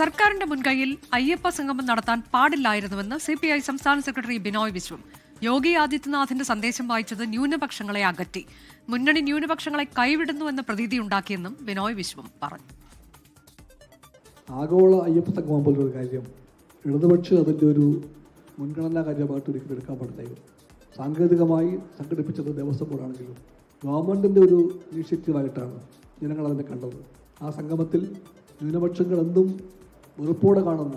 സർക്കാരിന്റെ മുൻകൈയിൽ അയ്യപ്പ സംഗമം നടത്താൻ പാടില്ലായിരുന്നുവെന്ന് CPI സംസ്ഥാന സെക്രട്ടറി ബിനോയ് വിശ്വം. യോഗി ആദിത്യനാഥിന്റെ സന്ദേശം വായിച്ചത് ന്യൂനപക്ഷങ്ങളെ അകറ്റി, മുന്നണി ന്യൂനപക്ഷങ്ങളെ കൈവിടുന്നുവെന്ന പ്രതീതിയുണ്ടാക്കിയെന്നും ബിനോയ് വിശ്വം പറഞ്ഞു. ആഗോള അയ്യപ്പ സംഗമം പോലൊരു കാര്യം ഇടതുപക്ഷം അതിൻ്റെ ഒരു മുൻഗണനാ കാര്യമായിട്ട് ഒരിക്കലും എടുക്കാൻ പാടില്ലായിരുന്നു. സാങ്കേതികമായി സംഘടിപ്പിച്ചത് ദേവസ്വം ബോർഡാണെങ്കിലും ഗവൺമെൻറ്റിൻ്റെ ഒരു ഇനീഷ്യേറ്റീവായിട്ടാണ് ജനങ്ങൾ അതിനെ കണ്ടത്. ആ സംഗമത്തിൽ ന്യൂനപക്ഷങ്ങൾ എന്തും വെറുപ്പോടെ കാണുന്ന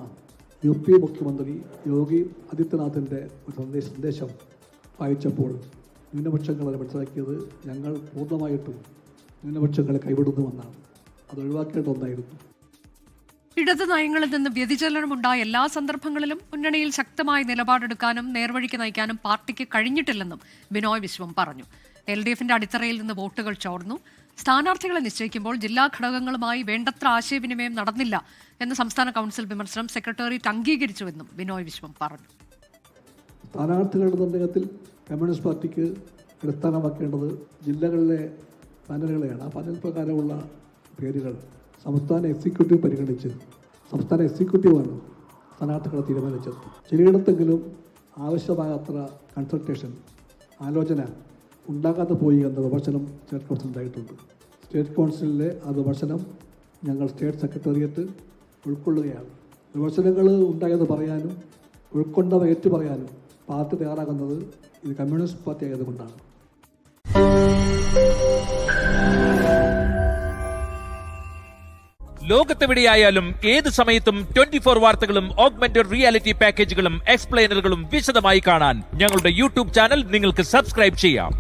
UP മുഖ്യമന്ത്രി യോഗി ആദിത്യനാഥിൻ്റെ ഒരു സന്ദേശം വായിച്ചപ്പോൾ ന്യൂനപക്ഷങ്ങളെ മനസ്സിലാക്കിയത് ഞങ്ങൾ പൂർണ്ണമായിട്ടും ന്യൂനപക്ഷങ്ങളെ കൈവിടുന്നുവെന്നാണ്. അത് ഒഴിവാക്കേണ്ട ഒന്നായിരുന്നു. ഇടത് നയങ്ങളിൽ നിന്ന് വ്യതിചലനമുണ്ടായ എല്ലാ സന്ദർഭങ്ങളിലും മുന്നണിയിൽ ശക്തമായ നിലപാടെടുക്കാനും നേർവഴിക്ക് നയിക്കാനും പാർട്ടിക്ക് കഴിഞ്ഞിട്ടില്ലെന്നും ബിനോയ് വിശ്വം പറഞ്ഞു. LDFന്റെ അടിത്തറയിൽ നിന്ന് വോട്ടുകൾ ചോർന്നു. സ്ഥാനാർത്ഥികളെ നിശ്ചയിക്കുമ്പോൾ ജില്ലാ ഘടകങ്ങളുമായി വേണ്ടത്ര ആശയവിനിമയം നടന്നില്ല എന്ന സംസ്ഥാന കൗൺസിൽ വിമർശനം സെക്രട്ടേറിയറ്റ് അംഗീകരിച്ചുവെന്നും ബിനോയ് വിശ്വം പറഞ്ഞു. സ്ഥാനാർത്ഥികളുടെ നിർണ്ണയത്തിൽ കമ്മ്യൂണിസ്റ്റ് പാർട്ടിക്ക് അടിസ്ഥാനമാക്കേണ്ടത് ജില്ലകളിലെ പാനലുകളെയാണ്. ആ പാനൽ പ്രകാരമുള്ള പേരുകൾ സംസ്ഥാന എക്സിക്യൂട്ടീവ് പരിഗണിച്ച് സംസ്ഥാന എക്സിക്യൂട്ടീവാണ് സ്ഥാനാർത്ഥികളെ തീരുമാനിച്ചത്. ചിലയിടത്തെങ്കിലും ആവശ്യമായത്ര കൺസൾട്ടേഷൻ ആലോചന ഉണ്ടാകാതെ പോയി എന്ന വിമർശനം സ്റ്റേറ്റ് കൗൺസിൽ ഉണ്ടായിട്ടുണ്ട്. സ്റ്റേറ്റ് കൗൺസിലിലെ ആ വിമർശനം ഞങ്ങൾ സ്റ്റേറ്റ് സെക്രട്ടേറിയറ്റ് ഉൾക്കൊള്ളുകയാണ്. വിമർശനങ്ങൾ ഉണ്ടായെന്ന് പറയാനും ഉൾക്കൊണ്ടവ ഏറ്റു പറയാനും പാർട്ടി തയ്യാറാകുന്നത് ഇത് കമ്മ്യൂണിസ്റ്റ് പാർട്ടി ആയതുകൊണ്ടാണ്. ലോകത്തെവിടെയായാലും ഏത് സമയത്തും 24 വാർത്തകളും ഓഗ്മെന്റഡ് റിയാലിറ്റി പാക്കേജുകളും എക്സ്പ്ലെയിനറുകളും വിശദമായി കാണാൻ ഞങ്ങളുടെ YouTube ചാനൽ നിങ്ങൾക്ക് സബ്സ്ക്രൈബ് ചെയ്യാം.